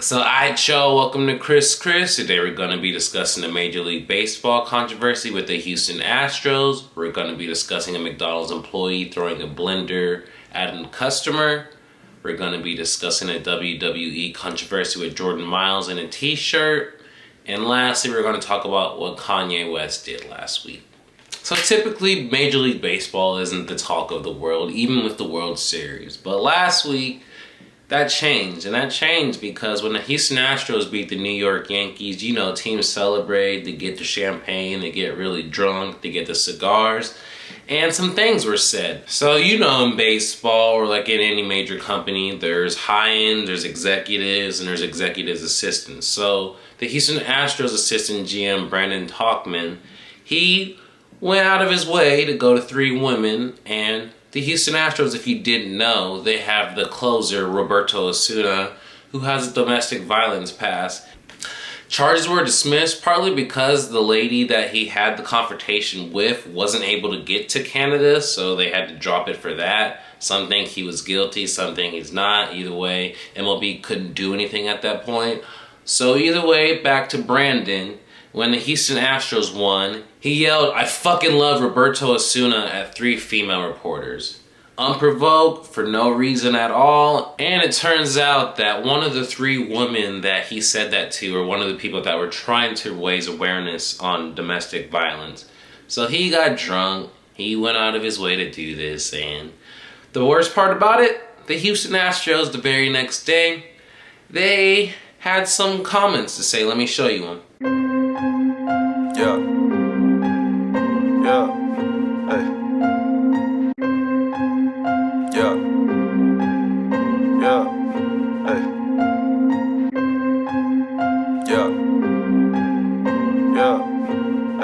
So Joe, welcome to Chris. Today we're going to be discussing the Major League Baseball controversy with the Houston Astros. We're going to be discussing a McDonald's employee throwing a blender at a customer. We're going to be discussing a WWE controversy with Jordan Miles in a t-shirt. And lastly, we're going to talk about what Kanye West did last week. So typically, Major League Baseball isn't the talk of the world, even with the World Series. But last week, that changed. And that changed because when the Houston Astros beat the New York Yankees, you know, teams celebrate, they get the champagne, they get really drunk, they get the cigars, and some things were said. So, you know, in baseball or like in any major company, there's high-end, there's executives, and there's executives assistants. So the Houston Astros assistant GM, Brandon Talkman, he went out of his way to go to 3 women, and the Houston Astros, if you didn't know, they have the closer, Roberto Osuna, who has a domestic violence past. Charges were dismissed partly because the lady that he had the confrontation with wasn't able to get to Canada, so they had to drop it for that. Some think he was guilty, some think he's not. Either way, MLB couldn't do anything at that point. So either way, back to Brandon. When the Houston Astros won, he yelled, "I fucking love Roberto Osuna" at 3 female reporters. Unprovoked, for no reason at all. And it turns out that one of the 3 women that he said that to, or one of the people that were trying to raise awareness on domestic violence. So he got drunk, he went out of his way to do this, and the worst part about it, the Houston Astros the very next day, they had some comments to say. Let me show you them. Yeah. Hey. Yeah. Hey. Yeah.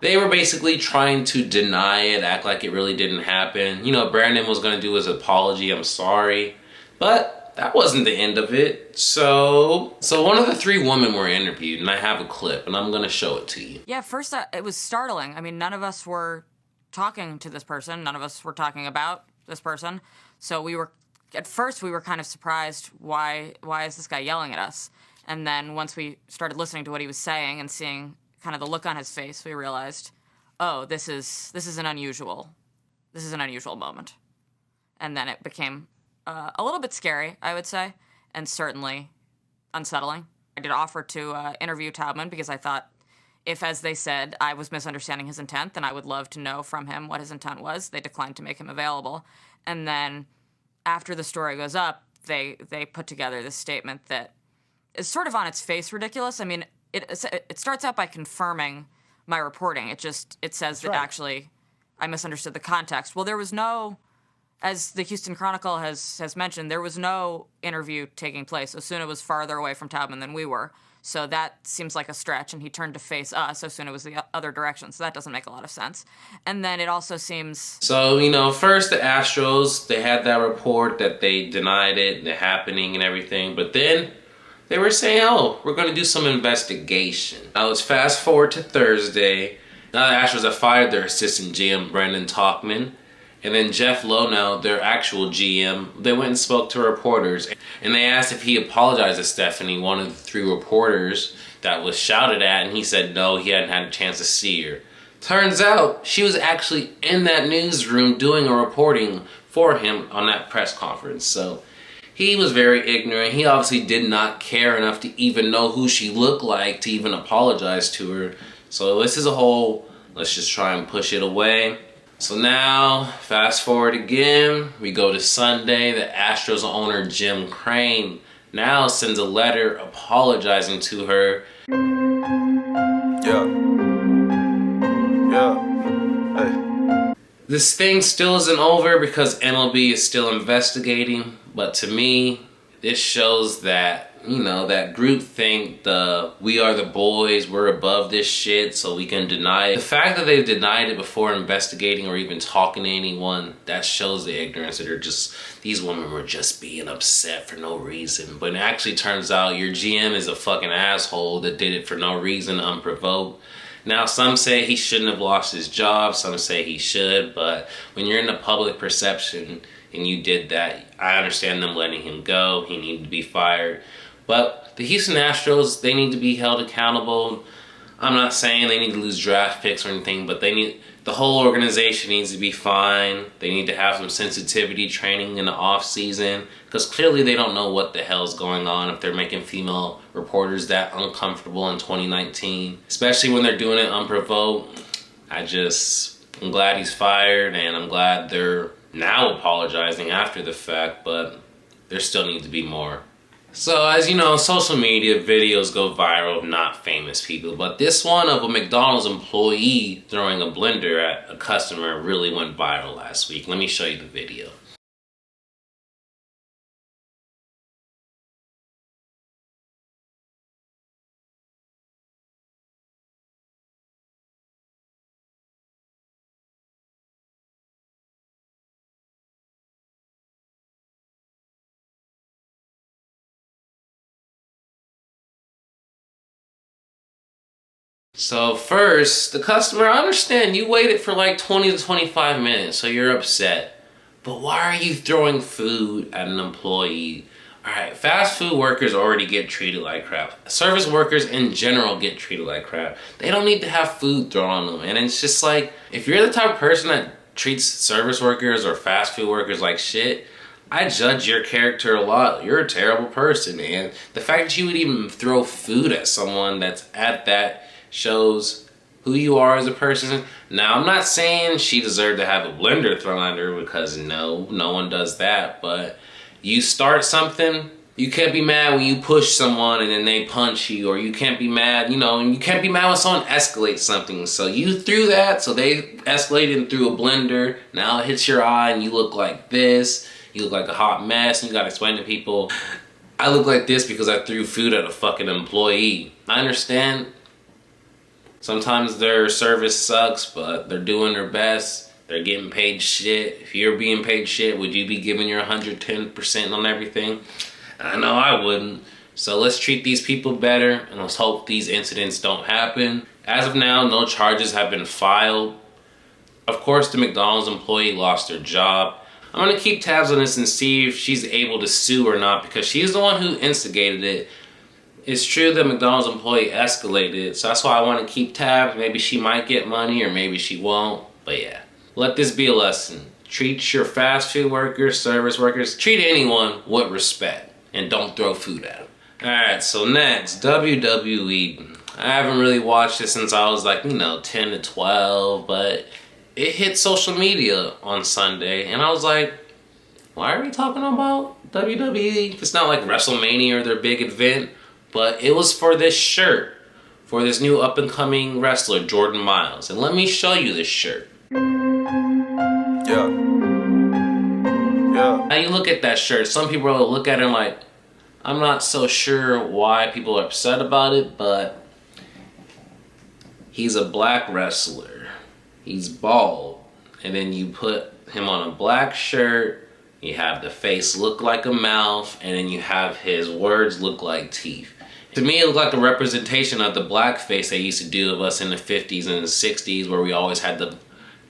They were basically trying to deny it, act like it really didn't happen. You know, Brandon was going to do his apology, "I'm sorry." But that wasn't the end of it. So one of the 3 women were interviewed, and I have a clip, and I'm going to show it to you. Yeah, first it was startling. I mean, none of us were talking to this person. None of us were talking about this person. So at first we were kind of surprised. Why is this guy yelling at us? And then once we started listening to what he was saying and seeing kind of the look on his face, we realized, oh, this is an unusual moment. And then it became a little bit scary, I would say, and certainly unsettling. I did offer to interview Taubman because I thought if, as they said, I was misunderstanding his intent, then I would love to know from him what his intent was. They declined to make him available. And then after the story goes up, they put together this statement that is sort of on its face ridiculous. I mean, it starts out by confirming my reporting. It says that actually I misunderstood the context. Well, there was no... As the Houston Chronicle has mentioned, there was no interview taking place. Osuna was farther away from Taubman than we were. So that seems like a stretch, and he turned to face us. Osuna was the other direction, so that doesn't make a lot of sense. And then it also seems... So, you know, first the Astros, they had that report that they denied it, the happening and everything. But then they were saying, oh, we're going to do some investigation. Now let's fast forward to Thursday. Now the Astros have fired their assistant GM, Brandon Talkman. And then Jeff Lonell, their actual GM, they went and spoke to reporters. And they asked if he apologized to Stephanie, one of the 3 reporters that was shouted at. And he said no, he hadn't had a chance to see her. Turns out she was actually in that newsroom doing a reporting for him on that press conference. So he was very ignorant. He obviously did not care enough to even know who she looked like to even apologize to her. So this is a whole, let's just try and push it away. So now, fast forward again, we go to Sunday. The Astros owner, Jim Crane, now sends a letter apologizing to her. Hey. This thing still isn't over because MLB is still investigating, but to me, this shows that, you know, that group think we are the boys, we're above this shit, so we can deny it. The fact that they've denied it before investigating or even talking to anyone, that shows the ignorance that these women were just being upset for no reason. But it actually turns out your GM is a fucking asshole that did it for no reason, unprovoked. Now, some say he shouldn't have lost his job, some say he should, but when you're in the public perception and you did that, I understand them letting him go, he needed to be fired. But the Houston Astros, they need to be held accountable. I'm not saying they need to lose draft picks or anything, but the whole organization needs to be fine. They need to have some sensitivity training in the off season, because clearly they don't know what the hell's going on if they're making female reporters that uncomfortable in 2019, especially when they're doing it unprovoked. I'm glad he's fired, and I'm glad they're now apologizing after the fact, but there still needs to be more. So, as you know, social media videos go viral of not famous people, but this one of a McDonald's employee throwing a blender at a customer really went viral last week. Let me show you the video. So first, the customer, I understand you waited for like 20 to 25 minutes, so you're upset. But why are you throwing food at an employee? Alright, fast food workers already get treated like crap. Service workers in general get treated like crap. They don't need to have food thrown on them. And it's just like, if you're the type of person that treats service workers or fast food workers like shit, I judge your character a lot. You're a terrible person, and the fact that you would even throw food at someone that's at that shows who you are as a person. Now, I'm not saying she deserved to have a blender thrown at her, because no one does that, but you start something, you can't be mad when you push someone and then they punch you, or you can't be mad, and you can't be mad when someone escalates something. So you threw that, so they escalated and threw a blender, now it hits your eye and you look like this, you look like a hot mess, and you gotta explain to people, I look like this because I threw food at a fucking employee. I understand sometimes their service sucks, but they're doing their best. They're getting paid shit. If you're being paid shit, would you be giving your 110% on everything? I know I wouldn't. So let's treat these people better, and let's hope these incidents don't happen. As of now, no charges have been filed. Of course, the McDonald's employee lost their job. I'm gonna keep tabs on this and see if she's able to sue or not, because she's the one who instigated it. It's true that McDonald's employee escalated it, so that's why I want to keep tabs. Maybe she might get money, or maybe she won't. But yeah, let this be a lesson. Treat your fast food workers, service workers, treat anyone with respect, and don't throw food at them. Alright, so next, WWE. I haven't really watched it since I was like, 10 to 12, but it hit social media on Sunday, and I was like, why are we talking about WWE? It's not like WrestleMania or their big event. But it was for this shirt, for this new up-and-coming wrestler, Jordan Miles. And let me show you this shirt. Yeah. Now you look at that shirt, some people will look at it and like, I'm not so sure why people are upset about it, but he's a black wrestler. He's bald. And then you put him on a black shirt, you have the face look like a mouth, and then you have his words look like teeth. To me, it looked like a representation of the blackface they used to do of us in the 50s and the 60s, where we always had the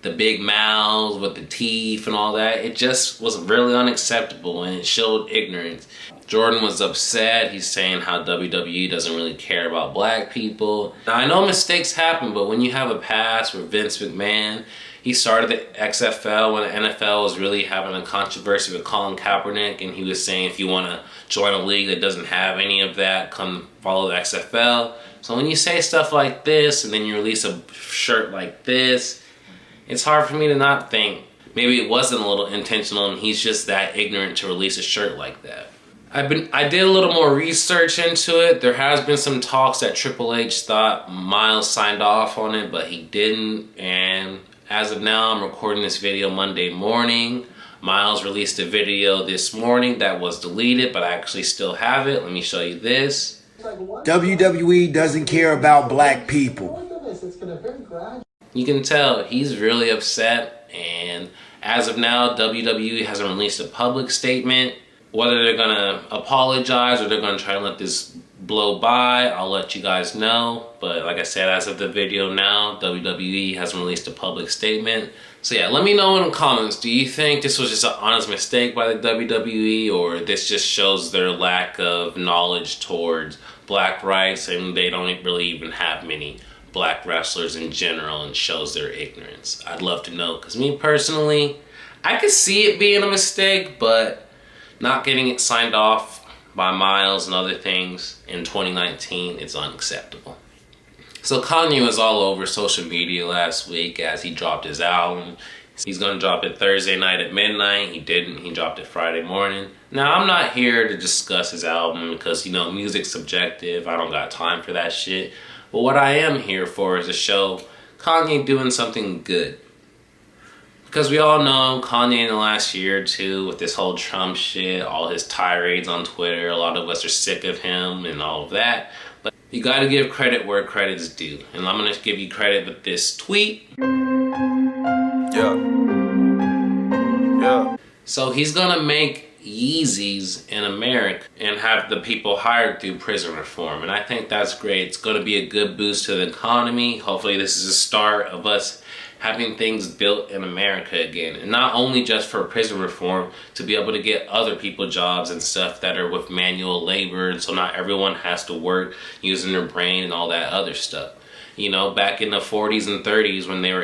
big mouths with the teeth and all that. It just was really unacceptable, and it showed ignorance. Jordan was upset. He's saying how WWE doesn't really care about black people. Now, I know mistakes happen, but when you have a past with Vince McMahon, he started the XFL when the NFL was really having a controversy with Colin Kaepernick, and he was saying if you want to join a league that doesn't have any of that, come follow the XFL. So when you say stuff like this and then you release a shirt like this, it's hard for me to not think maybe it wasn't a little intentional and he's just that ignorant to release a shirt like that. I did a little more research into it. There has been some talks that Triple H thought Miles signed off on it, but he didn't, and as of now, I'm recording this video Monday morning. Miles released a video this morning that was deleted, but I actually still have it. Let me show you this. WWE doesn't care about black people. You can tell he's really upset, and as of now, WWE hasn't released a public statement. Whether they're gonna apologize or they're gonna try to let this blow by, I'll let you guys know. But like I said, as of the video now, WWE hasn't released a public statement. So yeah, let me know in the comments, do you think this was just an honest mistake by the WWE, or this just shows their lack of knowledge towards black rights and they don't really even have many black wrestlers in general and shows their ignorance? I'd love to know, because me personally, I could see it being a mistake, but not getting it signed off by Miles and other things in 2019, it's unacceptable. So Kanye was all over social media last week as he dropped his album. He's gonna drop it Thursday night at midnight. He didn't, he dropped it Friday morning. Now, I'm not here to discuss his album because, you know, music's subjective. I don't got time for that shit. But what I am here for is to show Kanye doing something good. Because we all know Kanye in the last year or two with this whole Trump shit, all his tirades on Twitter, a lot of us are sick of him and all of that. But you gotta give credit where credit's due. And I'm gonna give you credit with this tweet. Yeah. So he's gonna make Yeezys in America and have the people hired through prison reform. And I think that's great. It's gonna be a good boost to the economy. Hopefully this is a start of us having things built in America again. And not only just for prison reform, to be able to get other people jobs and stuff that are with manual labor, and so not everyone has to work using their brain and all that other stuff. You know, back in the 40s and 30s when they were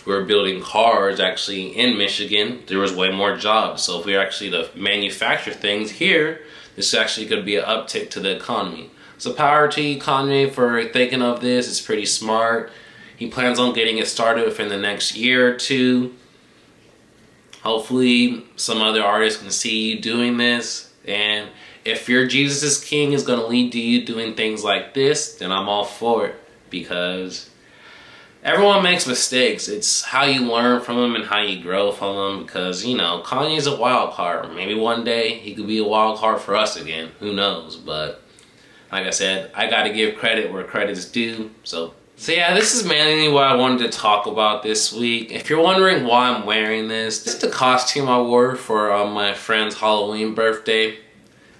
we were building cars actually in Michigan, there was way more jobs. So if we were actually to manufacture things here, this is actually going to be an uptick to the economy. So power to you, Kanye, for thinking of this. It's pretty smart. He plans on getting it started within the next year or two. Hopefully some other artists can see you doing this. And if your Jesus is King is going to lead to you doing things like this, then I'm all for it. Because everyone makes mistakes. It's how you learn from them and how you grow from them. Because, you know, Kanye's a wild card. Maybe one day he could be a wild card for us again. Who knows? But like I said, I got to give credit where credit's due. So yeah, this is mainly what I wanted to talk about this week. If you're wondering why I'm wearing this is the costume I wore for my friend's Halloween birthday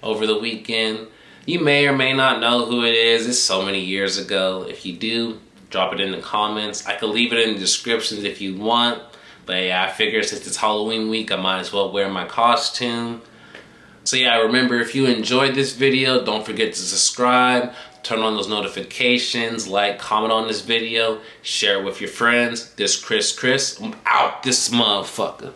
over the weekend. You may or may not know who it is. It's so many years ago. If you do, drop it in the comments. I could leave it in the descriptions if you want. But yeah, I figure since it's Halloween week, I might as well wear my costume. So yeah, remember, if you enjoyed this video, don't forget to subscribe. Turn on those notifications, like, comment on this video, share it with your friends. This Chris, I'm out this motherfucker.